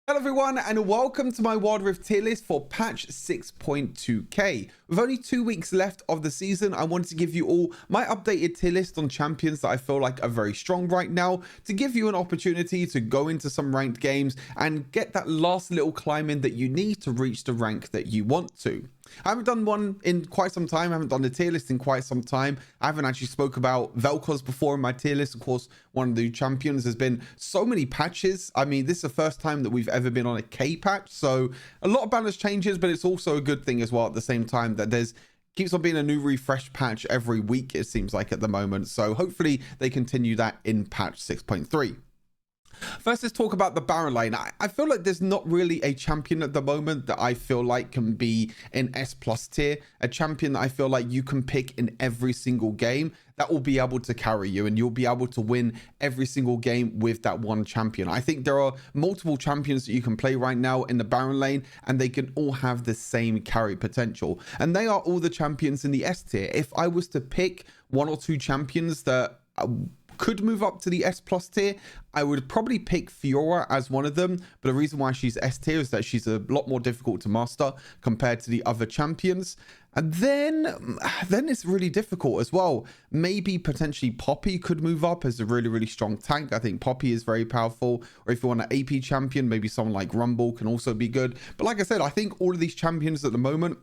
Hello everyone and welcome to my Wild Rift tier list for patch 6.2k. With only 2 weeks left of the season, I wanted to give you all my updated tier list on champions that I feel like are very strong right now, to give you an opportunity to go into some ranked games and get that last little climb in that you need to reach the rank that you want to. I haven't done one in quite some time. I haven't done a tier list in quite some time. I haven't actually spoke about Vel'Koz before in my tier list. Of course, one of the champions. There's been so many patches. I mean, this is the first time that we've ever been on a K patch. So a lot of balance changes, but it's also a good thing as well at the same time that there's keeps on being a new refresh patch every week, it seems like at the moment. So hopefully they continue that in patch 6.3. First, let's talk about the Baron lane. I feel like there's not really a champion at the moment that I feel like can be in S+ tier. A champion that I feel like you can pick in every single game that will be able to carry you and you'll be able to win every single game with that one champion. I think there are multiple champions that you can play right now in the Baron lane and they can all have the same carry potential. And they are all the champions in the S tier. If I was to pick one or two champions that could move up to the S+ tier, I would probably pick Fiora as one of them. But the reason why she's S tier is that she's a lot more difficult to master compared to the other champions. And then it's really difficult as well. Maybe potentially Poppy could move up as a really strong tank. I think Poppy is very powerful. Or if you want an AP champion, maybe someone like Rumble can also be good. But like I said, I think all of these champions at the moment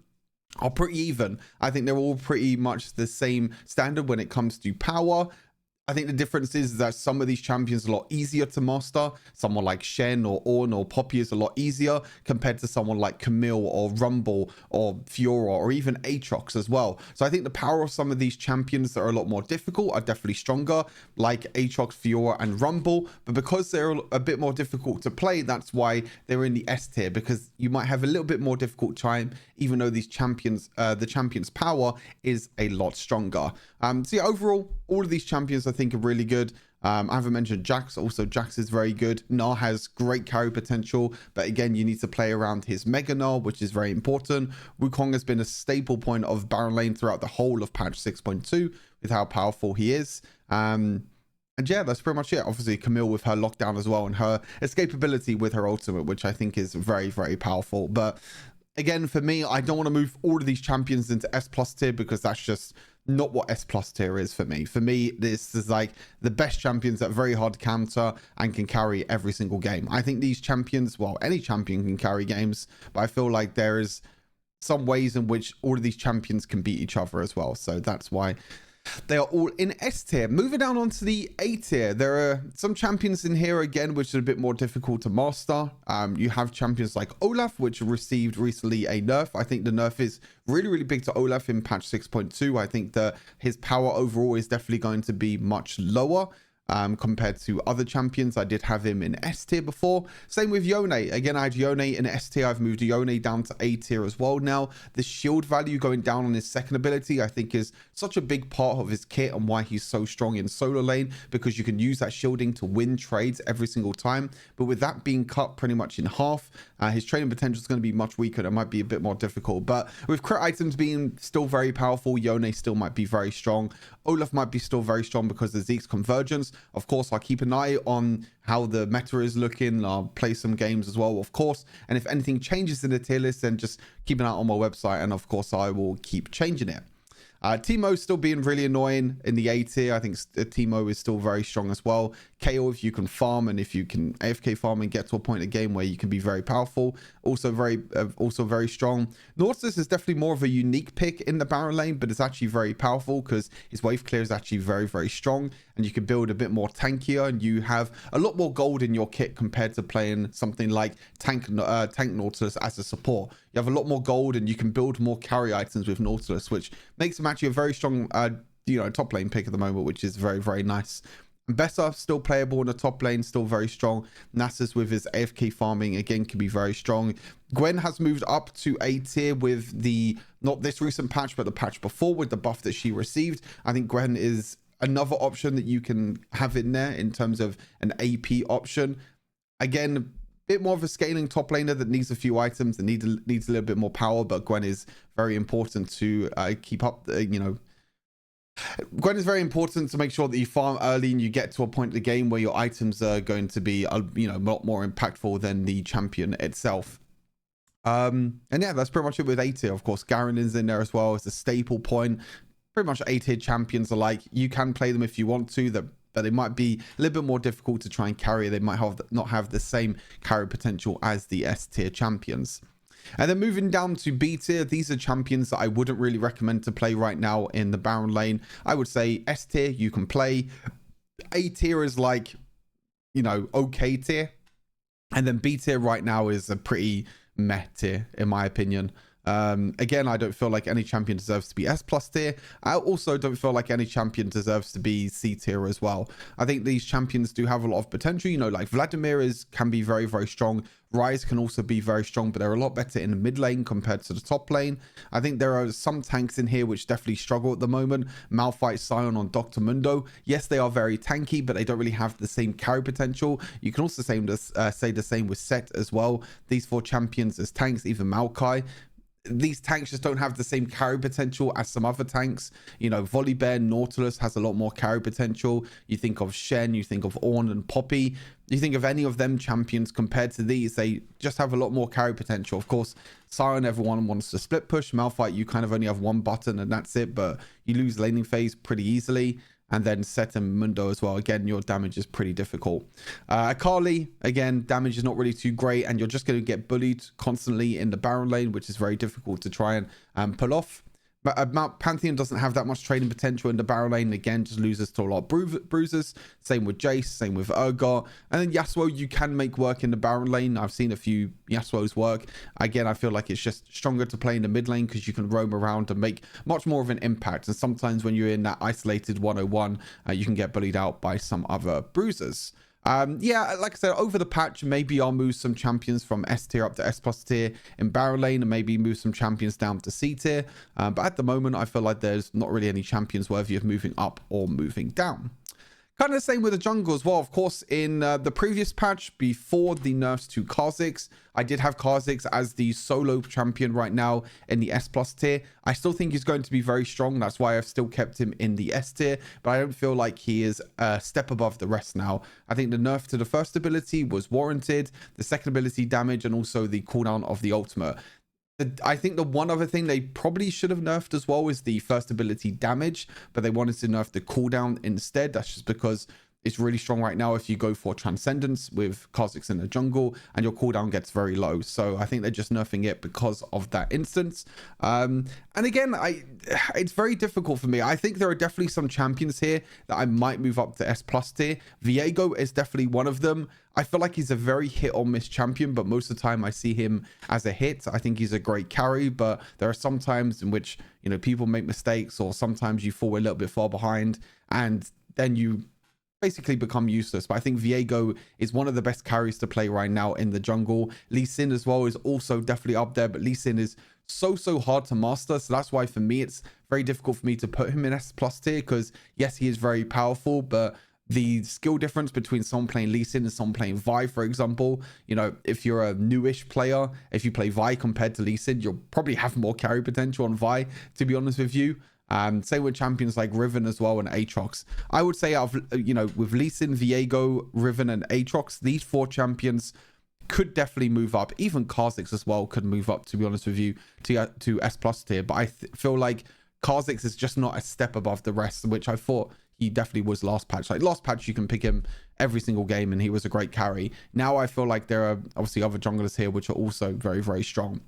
are pretty even. I think they're all pretty much the same standard when it comes to power. I think the difference is that some of these champions are a lot easier to master. Someone like Shen or Ornn or Poppy is a lot easier compared to someone like Camille or Rumble or Fiora or even Aatrox as well. So I think the power of some of these champions that are a lot more difficult are definitely stronger, like Aatrox, Fiora and Rumble. But because they're a bit more difficult to play, that's why they're in the S tier, because you might have a little bit more difficult time, even though these champions, the champion's power is a lot stronger. So yeah, overall, all of these champions I think are really good. I haven't mentioned Jax. Also, Jax is very good. Gnar has great carry potential, but again, you need to play around his Mega Gnar, which is very important. Wukong has been a staple point of Baron lane throughout the whole of patch 6.2 with how powerful he is. And yeah, that's pretty much it. Obviously, Camille with her lockdown as well and her escapability with her ultimate, which I think is very powerful. But again, for me, I don't want to move all of these champions into S+ tier because that's just not what S+ tier is for me. For me, this is like the best champions that are very hard to counter and can carry every single game. I think these champions, well, any champion can carry games, but I feel like there is some ways in which all of these champions can beat each other as well. So that's why they are all in S tier. Moving down onto the A tier, there are some champions in here again which are a bit more difficult to master. You have champions like Olaf, which received recently a nerf. I think the nerf is really big to Olaf in patch 6.2. I think that his power overall is definitely going to be much lower compared to other champions. I did have him in S tier before. Same with Yone. Again, I had Yone in S tier. I've moved Yone down to A tier as well now. The shield value going down on his second ability, I think, is such a big part of his kit and why he's so strong in solo lane, because you can use that shielding to win trades every single time. But with that being cut pretty much in half, his trading potential is going to be much weaker. It might be a bit more difficult. But with crit items being still very powerful, Yone still might be very strong. Olaf might be still very strong because of Zeke's convergence. Of course, I'll keep an eye on how the meta is looking. I'll play some games as well, of course. And if anything changes in the tier list, then just keep an eye on my website. And of course, I will keep changing it. Teemo still being really annoying in the A tier. I think Teemo is still very strong as well. KO if you can farm and if you can AFK farm and get to a point in the game where you can be very powerful. Also very strong. Nautilus is definitely more of a unique pick in the Baron lane, but it's actually very powerful because his wave clear is actually very strong and you can build a bit more tankier and you have a lot more gold in your kit compared to playing something like tank Nautilus as a support. You have a lot more gold and you can build more carry items with Nautilus, which makes him actually a very strong top lane pick at the moment, which is very nice. Bessa still playable in the top lane, still very strong. Nasus with his AFK farming again can be very strong. Gwen has moved up to A tier with the, not this recent patch, but the patch before with the buff that she received. I think Gwen is another option that you can have in there in terms of an AP option. Again, a bit more of a scaling top laner that needs a few items and needs a little bit more power, but Gwen is very important to keep up, Gwen is very important to make sure that you farm early and you get to a point in the game where your items are going to be, you know, a lot more impactful than the champion itself. And yeah, that's pretty much it with A tier. Of course, Garen is in there as well. It's a staple point. Pretty much A tier champions are like, you can play them if you want to, but they might be a little bit more difficult to try and carry. They might not have the same carry potential as the S tier champions. And then moving down to B tier, these are champions that I wouldn't really recommend to play right now in the Baron lane. I would say S tier, you can play. A tier is like, you know, okay tier. And then B tier right now is a pretty meh tier, in my opinion. Again, I don't feel like any champion deserves to be S+ tier. I also don't feel like any champion deserves to be C tier as well. I think these champions do have a lot of potential. You know, like Vladimir can be very, very strong. Ryze can also be very strong, but they're a lot better in the mid lane compared to the top lane. I think there are some tanks in here which definitely struggle at the moment. Malphite, Sion on Dr. Mundo. Yes, they are very tanky, but they don't really have the same carry potential. You can also say the same with Set as well. These 4 champions as tanks, even Maokai. These tanks just don't have the same carry potential as some other tanks. You know, Volibear, Nautilus has a lot more carry potential. You think of Shen, you think of Ornn and Poppy. You think of any of them champions compared to these, they just have a lot more carry potential. Of course, Sion, everyone wants to split push. Malphite, you kind of only have one button and that's it, but you lose laning phase pretty easily. And then Set and Mundo as well. Again, your damage is pretty difficult. Akali, again, damage is not really too great, and you're just going to get bullied constantly in the Baron lane, which is very difficult to try and pull off. But Pantheon doesn't have that much trading potential in the Baron lane. Again, just loses to a lot of bruisers. Same with Jace, same with Urgot. And then Yasuo, you can make work in the Baron lane. I've seen a few Yasuo's work. Again, I feel like it's just stronger to play in the mid lane because you can roam around and make much more of an impact. And sometimes when you're in that isolated 101, you can get bullied out by some other bruisers. Yeah, like I said, over the patch, maybe I'll move some champions from S tier up to S+ tier in Baron lane, and maybe move some champions down to C tier. But at the moment, I feel like there's not really any champions worthy of moving up or moving down. Kind of the same with the jungle as well. Of course, in the previous patch, before the nerfs to Kha'Zix, I did have Kha'Zix as the solo champion right now in the S+ tier. I still think he's going to be very strong. That's why I've still kept him in the S tier. But I don't feel like he is a step above the rest now. I think the nerf to the first ability was warranted. The second ability damage and also the cooldown of the ultimate. I think the one other thing they probably should have nerfed as well is the first ability damage, but they wanted to nerf the cooldown instead. That's just because it's really strong right now if you go for Transcendence with Kha'Zix in the jungle and your cooldown gets very low. So I think they're just nerfing it because of that instance. And again, it's very difficult for me. I think there are definitely some champions here that I might move up to S+ tier. Viego is definitely one of them. I feel like he's a very hit or miss champion, but most of the time I see him as a hit. I think he's a great carry, but there are some times in which, you know, people make mistakes, or sometimes you fall a little bit far behind and then you basically become useless. But I think Viego is one of the best carries to play right now in the jungle. Lee Sin as well is also definitely up there, but Lee Sin is so hard to master. So that's why for me, it's very difficult for me to put him in S+ tier, because yes, he is very powerful, but the skill difference between someone playing Lee Sin and someone playing Vi, for example, you know, if you're a newish player, if you play Vi compared to Lee Sin, you'll probably have more carry potential on Vi, to be honest with you. Same with champions like Riven as well and Aatrox. I would say out of, you know, with Lee Sin, Viego, Riven and Aatrox, these 4 champions could definitely move up. Even Kha'Zix as well could move up, to be honest with you, to S+ tier. But I feel like Kha'Zix is just not a step above the rest, which I thought he definitely was last patch. Like last patch, you can pick him every single game and he was a great carry. Now I feel like there are obviously other junglers here which are also very strong.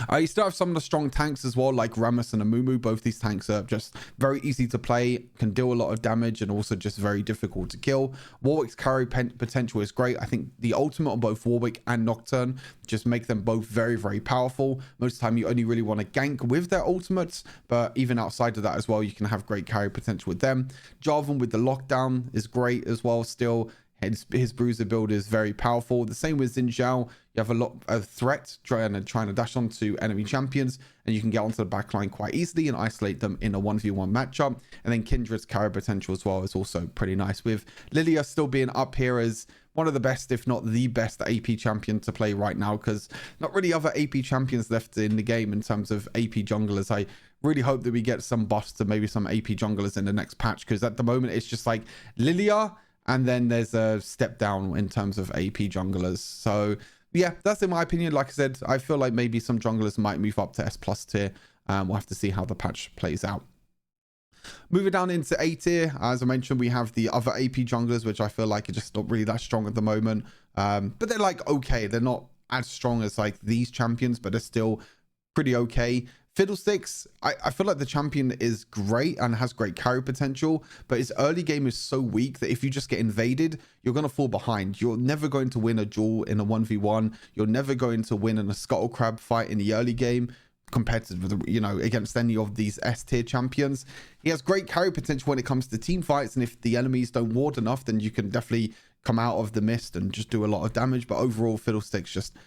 You still have some of the strong tanks as well, like Rammus and Amumu. Both these tanks are just very easy to play, can deal a lot of damage, and also just very difficult to kill. Warwick's carry potential is great. I think the ultimate on both Warwick and Nocturne just make them both very powerful. Most of the time, you only really want to gank with their ultimates, but even outside of that as well, you can have great carry potential with them. Jarvan with the lockdown is great as well still. His bruiser build is very powerful. The same with Xin Zhao. You have a lot of threat trying to dash onto enemy champions, and you can get onto the backline quite easily and isolate them in a 1v1 matchup. And then Kindred's carry potential as well is also pretty nice, with Lilia still being up here as one of the best, if not the best AP champion to play right now, because not really other AP champions left in the game in terms of AP junglers. I really hope that we get some buffs to maybe some AP junglers in the next patch, because at the moment it's just like Lilia, and then there's a step down in terms of AP junglers. So yeah, that's in my opinion. Like I said, I feel like maybe some junglers might move up to S+ tier. We'll have to see how the patch plays out. Moving down into A tier, as I mentioned, we have the other AP junglers, which I feel like are just not really that strong at the moment. But they're like okay. They're not as strong as like these champions, but they're still pretty okay. Fiddlesticks, I feel like the champion is great and has great carry potential, but his early game is so weak that if you just get invaded, you're going to fall behind. You're never going to win a duel in a 1v1. You're never going to win in a Scuttle Crab fight in the early game compared to, you know, against any of these S tier champions. He has great carry potential when it comes to team fights, and if the enemies don't ward enough, then you can definitely come out of the mist and just do a lot of damage. But overall, Fiddlesticks just...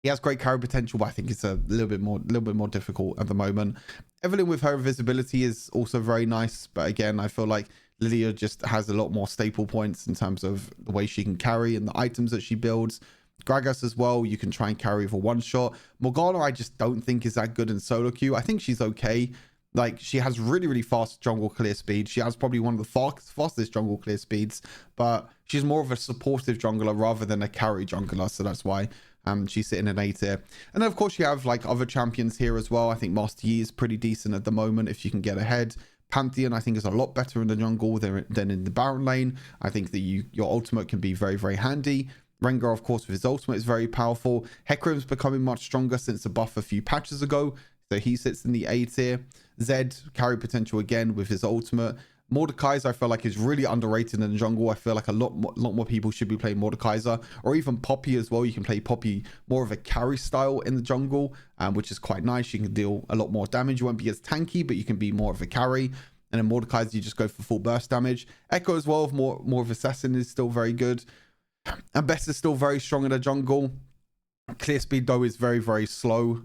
he has great carry potential, but I think it's a little bit more difficult at the moment. Evelyn with her invisibility is also very nice, but again, I feel like Lilia just has a lot more staple points in terms of the way she can carry and the items that she builds. Gragas as well, you can try and carry for one shot. Morgana, I just don't think is that good in solo queue. I think she's okay. Like, she has really fast jungle clear speed. She has probably one of the fastest jungle clear speeds, but she's more of a supportive jungler rather than a carry jungler, so that's why she's sitting in A tier. And then of course you have like other champions here as well. I think Master Yi is pretty decent at the moment if you can get ahead. Pantheon I think is a lot better in the jungle than in the Baron lane. I think that your ultimate can be very handy. Rengar of course with his ultimate is very powerful. Hecarim's becoming much stronger since the buff a few patches ago, so he sits in the A tier. Zed carry potential again with his ultimate. Mordekaiser I feel like is really underrated in the jungle. I feel like a lot more people should be playing Mordekaiser, or even Poppy as well. You can play Poppy more of a carry style in the jungle, which is quite nice. You can deal a lot more damage. You won't be as tanky, but you can be more of a carry. And then Mordekaiser, you just go for full burst damage. Echo as well, more of assassin, is still very good. And Best is still very strong in the jungle. Clear speed though is very slow.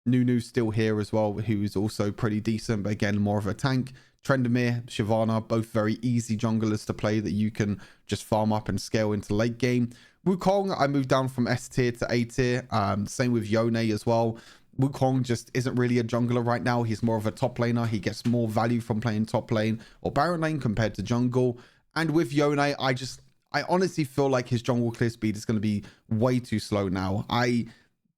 Nunu's still here as well, who's also pretty decent, but again more of a tank. Trendemir, Shyvana, both very easy junglers to play that you can just farm up and scale into late game. Wukong, I moved down from S tier to A tier. Same with Yone as well. Wukong just isn't really a jungler right now. He's more of a top laner. He gets more value from playing top lane or Baron lane compared to jungle. And with Yone, I honestly feel like his jungle clear speed is going to be way too slow now. I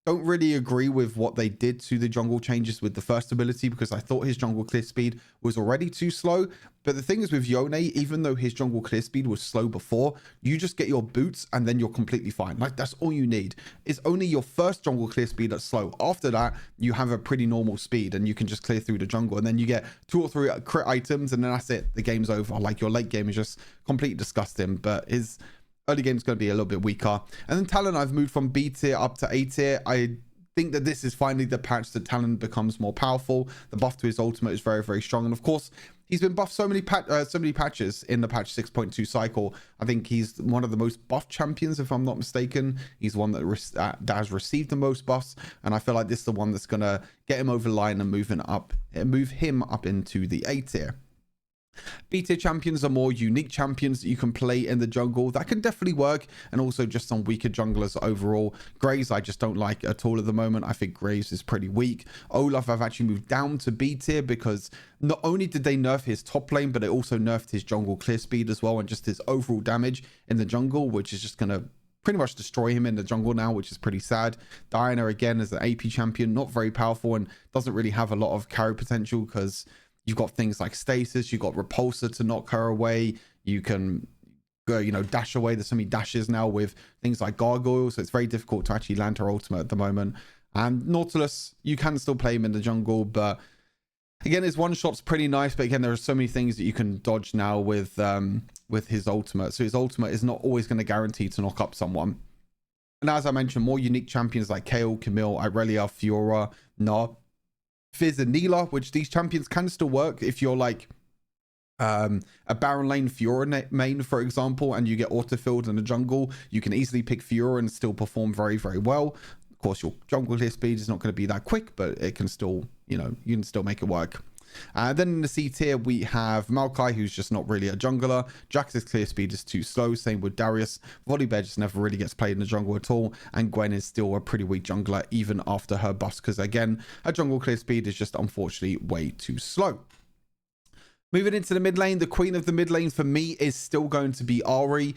don't really agree with what they did to the jungle changes with the first ability, because I thought his jungle clear speed was already too slow. But the thing is with Yone, even though his jungle clear speed was slow before, you just get your boots and then you're completely fine. Like, that's all you need. It's only your first jungle clear speed that's slow. After that, you have a pretty normal speed and you can just clear through the jungle, and then you get 2 or 3 crit items and then that's it. The game's over. Like, your late game is just completely disgusting. But his early game is going to be a little bit weaker. And then Talon, I've moved from B tier up to A tier. I think that this is finally the patch that Talon becomes more powerful. The buff to his ultimate is very strong, and of course he's been buffed so many patches in the patch 6.2 cycle. I think he's one of the most buffed champions, if I'm not mistaken. He's one that has received the most buffs, and I feel like this is the one that's going to get him over the line and move him up into the A tier. B tier champions are more unique champions that you can play in the jungle. That can definitely work, and also just some weaker junglers overall. Graves I just don't like at all at the moment. I think Graves is pretty weak. Olaf I've actually moved down to B tier because not only did they nerf his top lane, but they also nerfed his jungle clear speed as well, and just his overall damage in the jungle, which is just going to pretty much destroy him in the jungle now, which is pretty sad. Diana again is an AP champion, not very powerful and doesn't really have a lot of carry potential, because you've got things like stasis, you've got repulsor to knock her away, you can go, you know, dash away. There's so many dashes now with things like gargoyles, so it's very difficult to actually land her ultimate at the moment. And Nautilus, you can still play him in the jungle, but again, his one shot's pretty nice, but again, there are so many things that you can dodge now with his ultimate. So his ultimate is not always going to guarantee to knock up someone. And as I mentioned, more unique champions like Kayle, Camille, Irelia, Fiora, Nah, Fizz and Neela, which these champions can still work if you're like a Baron lane Fiora main, for example, and you get autofilled in the jungle, you can easily pick Fiora and still perform very, very well. Of course, your jungle clear speed is not going to be that quick, but it can still, you can still make it work. Then in the C tier, we have Maokai, who's just not really a jungler. Jax's clear speed is too slow. Same with Darius. Volibear just never really gets played in the jungle at all. And Gwen is still a pretty weak jungler, even after her buffs, because again, her jungle clear speed is just unfortunately way too slow. Moving into the mid lane, the queen of the mid lane for me is still going to be Ahri.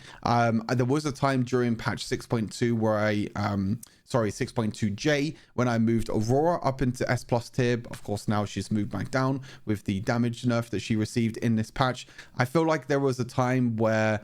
There was a time during patch 6.2 where 6.2J, when I moved Aurora up into S+ tier. Of course, now she's moved back down with the damage nerf that she received in this patch. I feel like there was a time where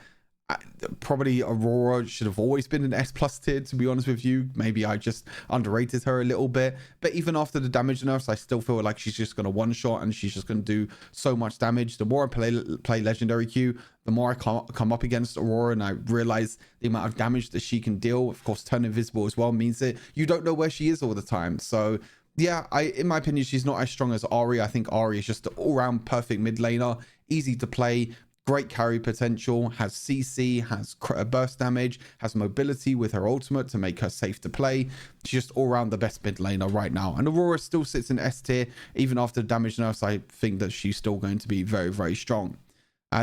probably Aurora should have always been an S+ tier, to be honest with you. Maybe I just underrated her a little bit, but even after the damage nerfs, I still feel like she's just going to one shot and she's just going to do so much damage. The more I play legendary queue, the more I come up against Aurora and I realize the amount of damage that she can deal. Of course, turn invisible as well means that you don't know where she is all the time. So yeah, in my opinion, she's not as strong as Ahri. I think Ahri is just an all-round perfect mid laner, easy to play, great carry potential, has CC, has burst damage, has mobility with her ultimate to make her safe to play. She's just all around the best mid laner right now. And Aurora still sits in S tier. Even after damage nerfs, I think that she's still going to be very, very strong.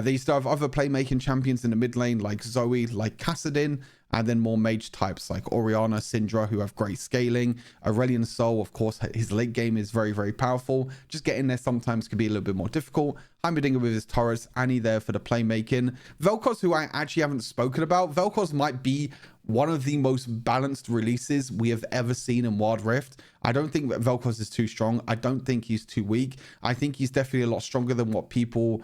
They still have other playmaking champions in the mid lane like Zoe, like Kassadin, and then more mage types like Orianna, Syndra, who have great scaling. Aurelion Sol, of course, his late game is very, very powerful. Just getting there sometimes can be a little bit more difficult. Heimerdinger with his turrets, Annie there for the playmaking. Vel'Koz, who I actually haven't spoken about. Vel'Koz might be one of the most balanced releases we have ever seen in Wild Rift. I don't think that Vel'Koz is too strong. I don't think he's too weak. I think he's definitely a lot stronger than what people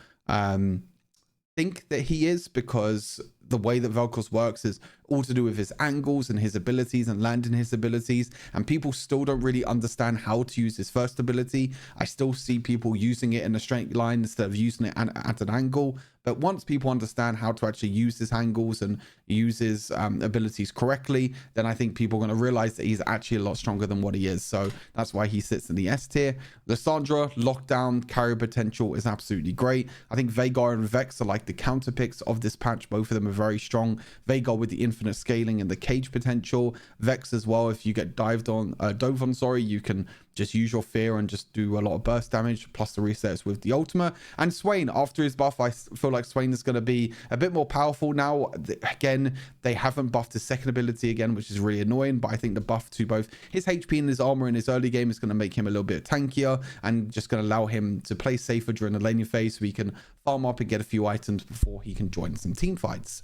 think that he is, because the way that Vel'Koz works is all to do with his angles and his abilities and landing his abilities, and people still don't really understand how to use his first ability. I still see people using it in a straight line instead of using it at an angle. But once people understand how to actually use his angles and use his abilities correctly, then I think people are going to realize that he's actually a lot stronger than what he is. So that's why he sits in the S tier. Lissandra, lockdown, carry potential is absolutely great. I think Veigar and Vex are like the counter picks of this patch. Both of them are very strong. Veigar with the infinite scaling and the cage potential. Vex as well, if you get dove on, you can just use your fear and just do a lot of burst damage, plus the resets with the ultimate. And Swain, after his buff, I feel like Swain is going to be a bit more powerful now. Again, they haven't buffed his second ability again, which is really annoying, but I think the buff to both his HP and his armor in his early game is going to make him a little bit tankier and just going to allow him to play safer during the laning phase, so he can farm up and get a few items before he can join some team fights.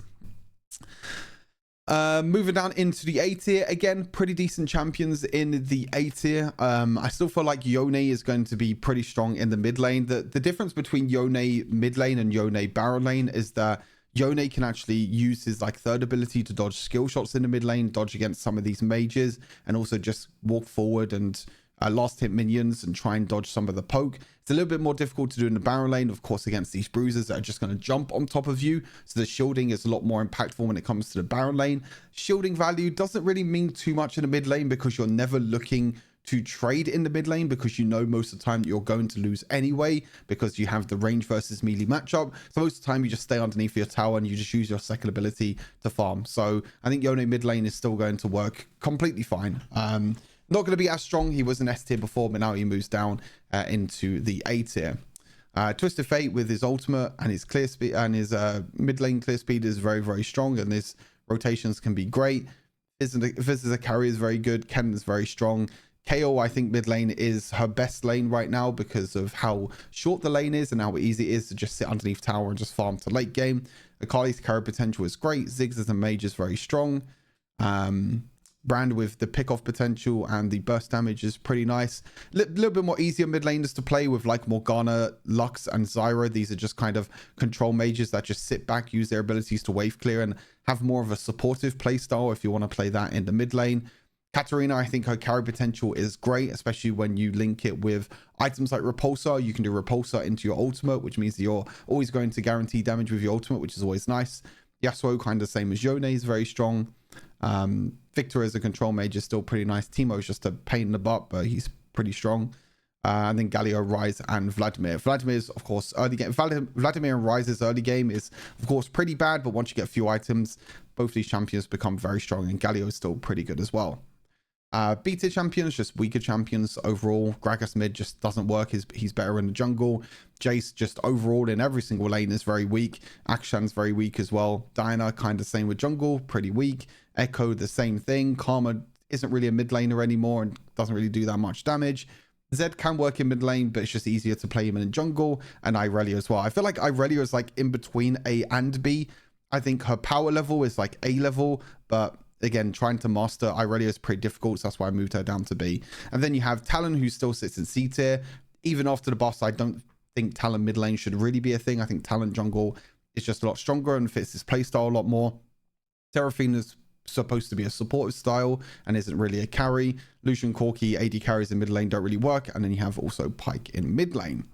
Moving down into the A tier, again, pretty decent champions in the A tier. I still feel like Yone is going to be pretty strong in the mid lane. The difference between Yone mid lane and Yone Baron lane is that Yone can actually use his like third ability to dodge skill shots in the mid lane, dodge against some of these mages, and also just walk forward and last hit minions and try and dodge some of the poke. It's a little bit more difficult to do in the Baron lane, of course, against these bruisers that are just going to jump on top of you. So the shielding is a lot more impactful when it comes to the Baron lane. Shielding value doesn't really mean too much in the mid lane, because you're never looking to trade in the mid lane, because you know most of the time that you're going to lose anyway, because you have the range versus melee matchup. So most of the time you just stay underneath your tower and you just use your second ability to farm. So I think Yone mid lane is still going to work completely fine. Not going to be as strong. He was an S tier before, but now he moves down into the A tier. Twisted Fate with his ultimate and his clear speed and his mid lane clear speed is very, very strong, and his rotations can be great. Fizz as a carry is very good. Ken is very strong. KO, I think mid lane is her best lane right now because of how short the lane is and how easy it is to just sit underneath tower and just farm to late game. Akali's carry potential is great. Ziggs as a mage is very strong. Brand with the pick-off potential and the burst damage is pretty nice. Little bit more easier mid laners to play with, like Morgana, Lux, and Zyra. These are just kind of control mages that just sit back, use their abilities to wave clear, and have more of a supportive play style if you want to play that in the mid lane. Katarina, I think her carry potential is great, especially when you link it with items like Repulsor. You can do Repulsor into your ultimate, which means that you're always going to guarantee damage with your ultimate, which is always nice. Yasuo, kind of same as Yone, is very strong. Victor as a control mage is still pretty nice. Teemo is just a pain in the butt, but he's pretty strong. And then Galio, Rise, and Vladimir. Vladimir's, of course, early game. Vladimir and Rise's early game is, of course, pretty bad, but once you get a few items, both these champions become very strong, and Galio is still pretty good as well. B-tier champions, just weaker champions overall. Gragas mid just doesn't work. He's better in the jungle. Jace just overall in every single lane is very weak. Akshan's very weak as well. Diana kind of same with jungle, pretty weak. Echo the same thing. Karma isn't really a mid laner anymore and doesn't really do that much damage. Zed can work in mid lane, but it's just easier to play him in jungle. And Irelia as well. I feel like Irelia is like in between A and B. I think her power level is like A level, but again, trying to master Irelia is pretty difficult, so that's why I moved her down to B. And then you have Talon, who still sits in C tier. Even after the buffs, I don't think Talon mid lane should really be a thing. I think Talon jungle is just a lot stronger and fits his playstyle a lot more. Seraphina's supposed to be a supportive style and isn't really a carry. Lucian, Corki, AD carries in mid lane don't really work. And then you have also Pyke in mid lane.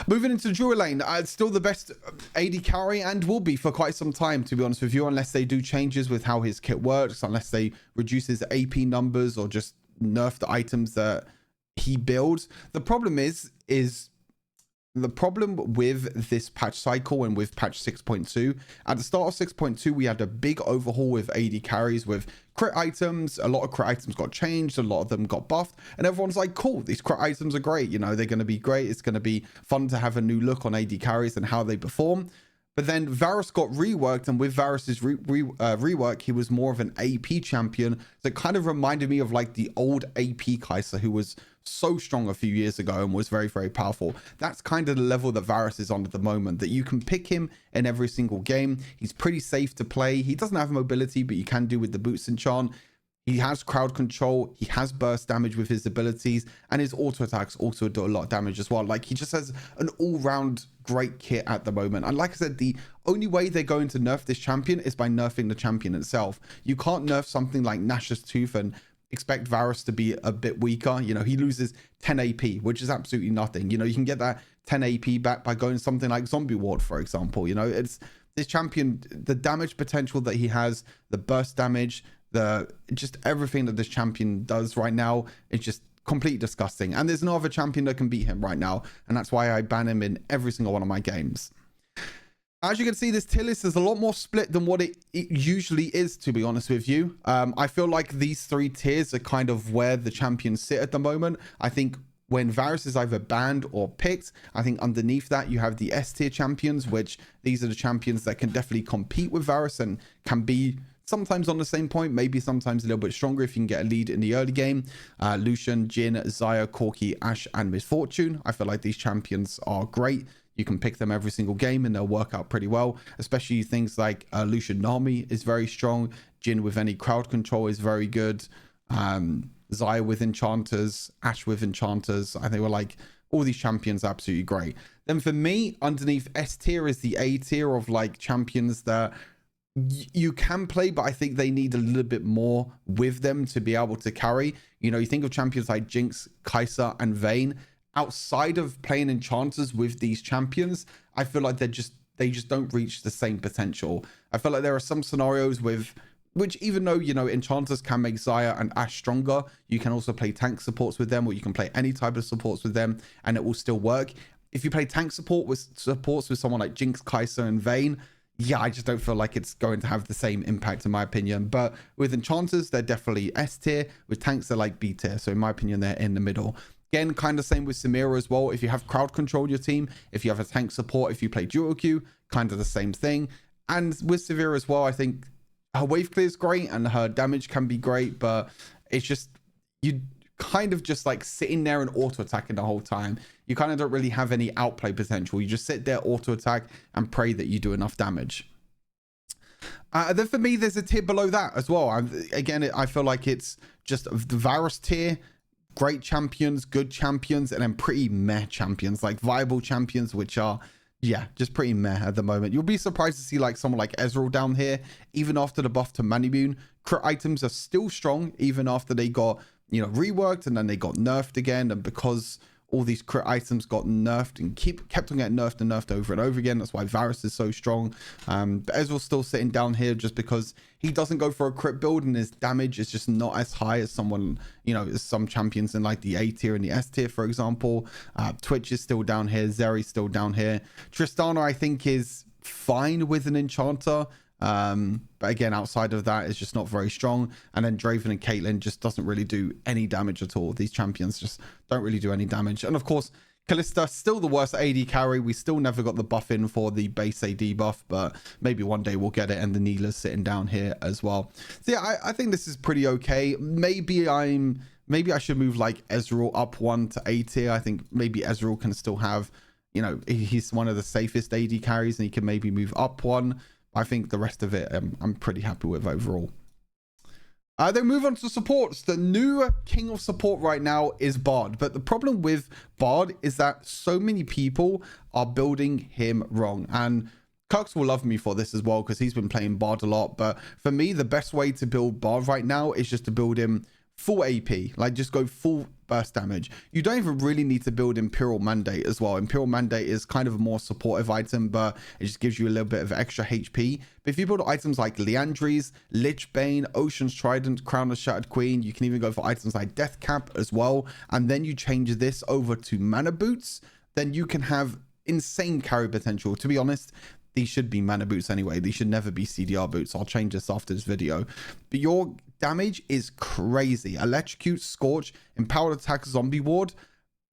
Moving into dual lane, still the best AD carry and will be for quite some time, to be honest with you, unless they do changes with how his kit works, unless they reduce his AP numbers or just nerf the items that he builds. The problem the problem with this patch cycle and with patch 6.2, at the start of 6.2, we had a big overhaul with AD carries with crit items. A lot of crit items got changed. A lot of them got buffed. And everyone's like, cool, these crit items are great. You know, they're going to be great. It's going to be fun to have a new look on AD carries and how they perform. But then Varus got reworked, and with Varus's rework, he was more of an AP champion. So it kind of reminded me of like the old AP Kai'Sa, who was so strong a few years ago and was very, very powerful. That's kind of the level that Varus is on at the moment, that you can pick him in every single game. He's pretty safe to play. He doesn't have mobility, but you can do with the boots enchant. He has crowd control. He has burst damage with his abilities, and his auto attacks also do a lot of damage as well. Like, he just has an all-round great kit at the moment. And like I said, the only way they're going to nerf this champion is by nerfing the champion itself. You can't nerf something like Nash's Tooth and expect Varus to be a bit weaker. You know, he loses 10 AP, which is absolutely nothing. You know, you can get that 10 AP back by going something like Zombie Ward, for example. You know, it's this champion, the damage potential that he has, the burst damage, just everything that this champion does right now is just completely disgusting. And there's no other champion that can beat him right now, and that's why I ban him in every single one of my games. As you can see, this tier list is a lot more split than what it usually is, to be honest with you. I feel like these three tiers are kind of where the champions sit at the moment. I think when Varus is either banned or picked, I think underneath that you have the S tier champions, which these are the champions that can definitely compete with Varus and can be sometimes on the same point, maybe sometimes a little bit stronger if you can get a lead in the early game. Lucian, Jhin, Xayah, Corki, Ashe, and Misfortune. I feel like these champions are great. You can pick them every single game and they'll work out pretty well, especially things like Lucian Nami is very strong. Jhin with any crowd control is very good. Xayah with enchanters, Ashe with enchanters. I think we're like all these champions are absolutely great. Then for me, underneath S tier is the A tier of like champions that you can play, but I think they need a little bit more with them to be able to carry. You know, you think of champions like Jinx, Kai'Sa, and Vayne. Outside of playing enchanters with these champions, I feel like they just don't reach the same potential. I feel like there are some scenarios with which, even though, you know, enchanters can make Xayah and Ashe stronger, you can also play tank supports with them, or you can play any type of supports with them and it will still work. If you play tank supports with someone like Jinx, Kai'Sa, and Vayne, yeah, I just don't feel like it's going to have the same impact in my opinion. But with enchanters, they're definitely S tier. With tanks, they're like B tier. So in my opinion, they're in the middle. Again, kind of same with Samira as well. If you have crowd control your team, if you have a tank support, if you play dual queue, kind of the same thing. And with Samira as well, I think her wave clear is great and her damage can be great, but it's just, you kind of just like sitting there and auto attacking the whole time. You kind of don't really have any outplay potential. You just sit there, auto attack, and pray that you do enough damage. Then for me, there's a tier below that as well. Again, I feel like it's just the Varus tier. Great champions, good champions, and then pretty meh champions, like viable champions, which are, yeah, just pretty meh at the moment. You'll be surprised to see like someone like Ezreal down here. Even after the buff to Manimune, crit items are still strong, even after they got, you know, reworked and then they got nerfed again. And because all these crit items got nerfed and kept on getting nerfed and nerfed over and over again. That's why Varus is so strong. But Ezreal's still sitting down here just because he doesn't go for a crit build and his damage is just not as high as someone, you know, as some champions in like the A tier and the S tier, for example. Twitch is still down here. Zeri's still down here. Tristana, I think, is fine with an enchanter. But again, outside of that, it's just not very strong. And then Draven and Caitlyn just doesn't really do any damage at all. These champions just don't really do any damage. And of course, Kalista, still the worst AD carry. We still never got the buff in for the base AD buff, but maybe one day we'll get it. And the Neela's sitting down here as well. So yeah, I think this is pretty okay. Maybe I should move like Ezreal up one to A tier. I think maybe Ezreal can still have, you know, he's one of the safest AD carries and he can maybe move up one. I think the rest of it, I'm pretty happy with overall. Then move on to supports. The new king of support right now is Bard. But the problem with Bard is that so many people are building him wrong. And Kirks will love me for this as well because he's been playing Bard a lot. But for me, the best way to build Bard right now is just to build him full AP. Like, just go full burst damage. You don't even really need to build Imperial Mandate as well. Imperial Mandate is kind of a more supportive item, but it just gives you a little bit of extra HP. But if you build items like Liandry's, Lich Bane, Ocean's Trident, Crown of Shattered Queen, you can even go for items like Death Cap as well. And then you change this over to Mana Boots, then you can have insane carry potential. To be honest, these should be Mana Boots anyway. These should never be CDR boots. I'll change this after this video. But your damage is crazy. Electrocute, Scorch, Empowered Attack, Zombie Ward.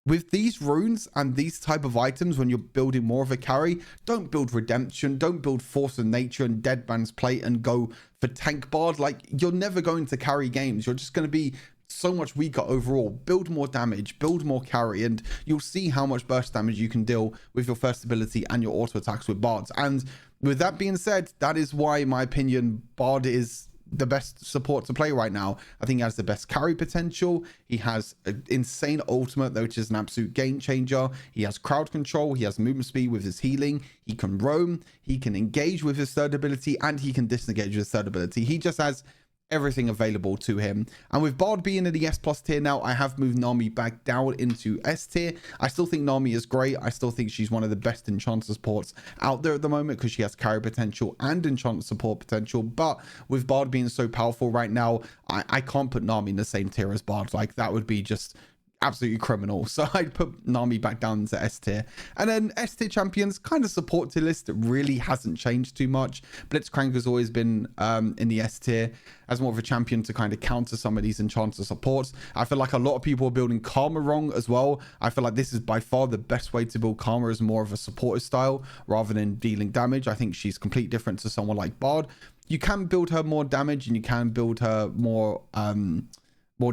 With these runes and these type of items, when you're building more of a carry, don't build Redemption, don't build Force of Nature and Dead Man's Plate and go for Tank Bard. Like, you're never going to carry games. You're just going to be so much weaker overall. Build more damage, build more carry, and you'll see how much burst damage you can deal with your first ability and your auto attacks with Bards. And with that being said, that is why, in my opinion, Bard is the best support to play right now. I think he has the best carry potential. He has an insane ultimate, which is an absolute game changer. He has crowd control. He has movement speed with his healing. He can roam. He can engage with his third ability, and he can disengage with his third ability. He just has everything available to him. And with Bard being in the S plus tier now, I have moved Nami back down into S tier. I still think Nami is great. I still think she's one of the best enchanter supports out there at the moment because she has carry potential and enchanter support potential. But with Bard being so powerful right now, I can't put Nami in the same tier as Bard. Like, that would be just absolutely criminal. So I'd put Nami back down to S tier. And then S tier champions, kind of support tier list, really hasn't changed too much. Blitzcrank has always been in the S tier as more of a champion to kind of counter some of these enchanter supports. I feel like a lot of people are building Karma wrong as well. I feel like this is by far the best way to build Karma, as more of a supportive style rather than dealing damage. I think she's completely different to someone like Bard. You can build her more damage and you can build her more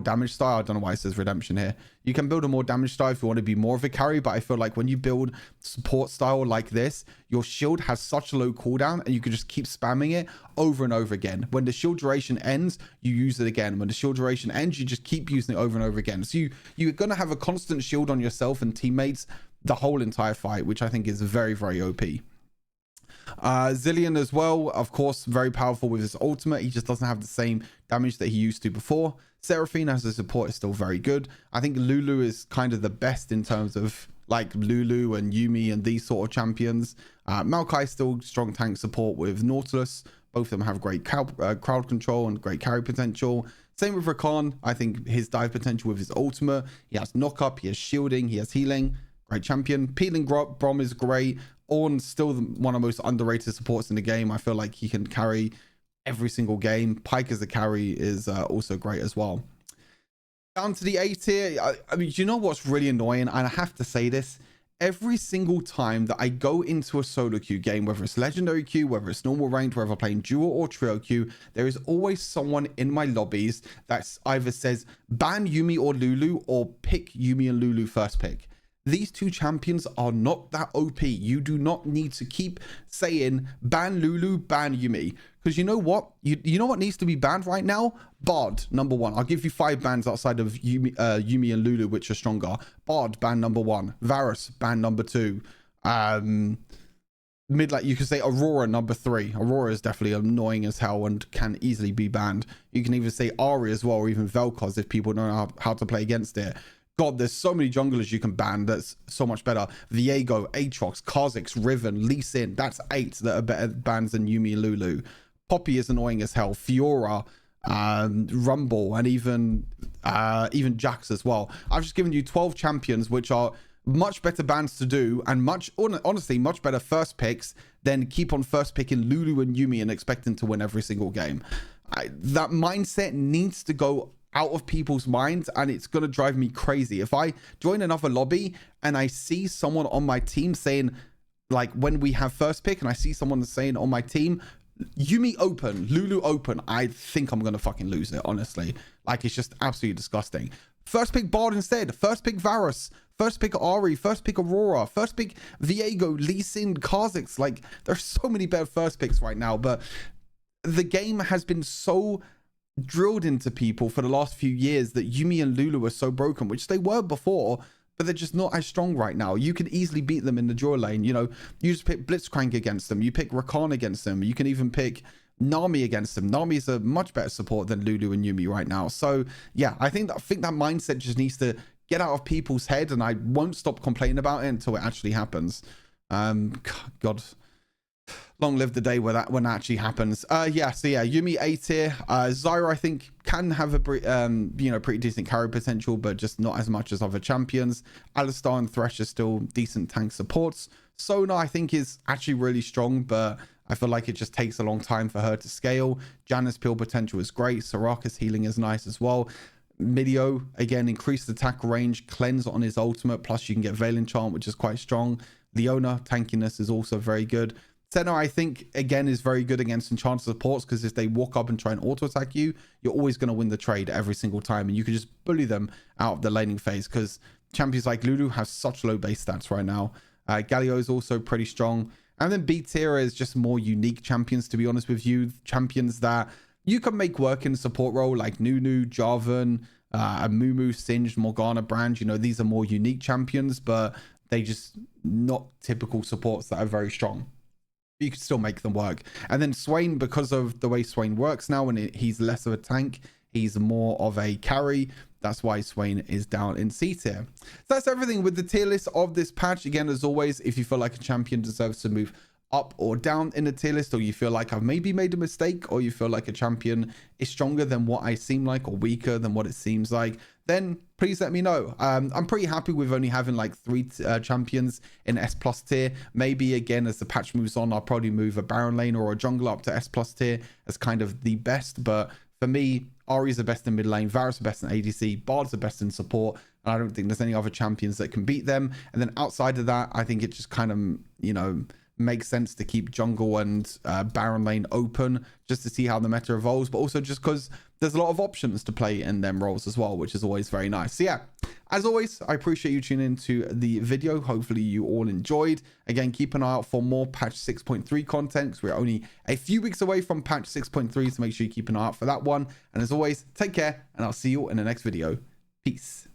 damage style. I don't know why it says Redemption here. You can build a more damage style if you want to be more of a carry, but I feel like when you build support style like this, your shield has such a low cooldown and you can just keep spamming it over and over again. When the shield duration ends, you use it again. When the shield duration ends, you just keep using it over and over again. So you're going to have a constant shield on yourself and teammates the whole entire fight, which I think is very, very OP. Zillion as well, of course, very powerful with his ultimate. He just doesn't have the same damage that he used to before. Seraphine as a support is still very good. I think Lulu is kind of the best in terms of like Lulu and Yumi and these sort of champions. Maokai still strong tank support with Nautilus. Both of them have great crowd control and great carry potential. Same with Rakan. I think his dive potential with his ultimate. He has knock up, he has shielding, he has healing. Great champion. Peeling Brom is great. Ornn's still one of the most underrated supports in the game. I feel like he can carry every single game. Pyke as a carry is also great as well. Down to the A tier. I mean, you know what's really annoying? And I have to say this. Every single time that I go into a solo queue game, whether it's legendary queue, whether it's normal ranked, whether I'm playing duo or trio queue, there is always someone in my lobbies that either says ban Yumi or Lulu or pick Yumi and Lulu first pick. These two champions are not that OP. You do not need to keep saying ban Lulu, ban Yumi. Because you know what? You know what needs to be banned right now? Bard, number one. I'll give you 5 bans outside of Yumi and Lulu, which are stronger. Bard, ban number 1. Varus, ban number 2. Like you could say Aurora, number 3. Aurora is definitely annoying as hell and can easily be banned. You can even say Ari as well, or even Vel'Koz if people don't know how to play against it. God, there's so many junglers you can ban that's so much better. Viego, Aatrox, Kha'Zix, Riven, Lee Sin. That's 8 that are better bans than Yuumi and Lulu. Poppy is annoying as hell. Fiora, Rumble, and even Jax as well. I've just given you 12 champions, which are much better bans to do, and honestly, much better first picks than keep on first picking Lulu and Yuumi and expecting to win every single game. That mindset needs to go out of people's minds, and it's gonna drive me crazy. If I join another lobby and I see someone on my team saying, like, when we have first pick, and I see someone saying on my team, Yuumi open, Lulu open, I think I'm gonna fucking lose it, honestly. Like, it's just absolutely disgusting. First pick Bard instead, first pick Varus, first pick Ari, first pick Aurora, first pick Viego, Lee Sin, Kha'Zix. Like, there's so many better first picks right now, but the game has been so drilled into people for the last few years that Yuumi and Lulu are so broken, which they were before, but they're just not as strong right now. You can easily beat them in the draw lane. You know, you just pick Blitzcrank against them, you pick Rakan against them, you can even pick Nami against them. Nami is a much better support than Lulu and Yuumi right now. So yeah, I think that mindset just needs to get out of people's head, and I won't stop complaining about it until it actually happens. God, long live the day where when that actually happens. Yeah, so yeah, Yuumi A tier. Zyra, I think, can have a pretty decent carry potential, but just not as much as other champions. Alistar and Thresh are still decent tank supports. Sona, I think, is actually really strong, but I feel like it just takes a long time for her to scale. Janna's peel potential is great. Soraka's healing is nice as well. Midio, again, increased attack range, cleanse on his ultimate, plus you can get Veil Enchant, which is quite strong. Leona, tankiness is also very good. Senna, I think, again, is very good against enchanted supports, because if they walk up and try and auto-attack you, you're always going to win the trade every single time, and you can just bully them out of the laning phase, because champions like Lulu have such low base stats right now. Galio is also pretty strong. And then B tier is just more unique champions, to be honest with you. Champions that you can make work in the support role, like Nunu, Jarvan, Amumu, Singed, Morgana, Brand. You know, these are more unique champions, but they just not typical supports that are very strong. You can still make them work. And then Swain, because of the way Swain works now, and he's less of a tank, he's more of a carry. That's why Swain is down in C tier. So that's everything with the tier list of this patch. Again, as always, if you feel like a champion deserves to move up or down in the tier list, or you feel like I've maybe made a mistake, or you feel like a champion is stronger than what I seem like, or weaker than what it seems like, then please let me know. I'm pretty happy with only having like 3 champions in S+ tier. Maybe again, as the patch moves on, I'll probably move a Baron lane or a jungler up to S+ tier as kind of the best. But for me, Ari's the best in mid lane, Varus the best in ADC, Bard's the best in support, and I don't think there's any other champions that can beat them. And then outside of that, I think it just kind of, you know, makes sense to keep jungle and Baron lane open just to see how the meta evolves, but also just because there's a lot of options to play in them roles as well, which is always very nice. So yeah, as always, I appreciate you tuning into the video. Hopefully you all enjoyed. Again, keep an eye out for more patch 6.3 content, because we're only a few weeks away from patch 6.3, so make sure you keep an eye out for that one. And as always, take care, and I'll see you in the next video. Peace.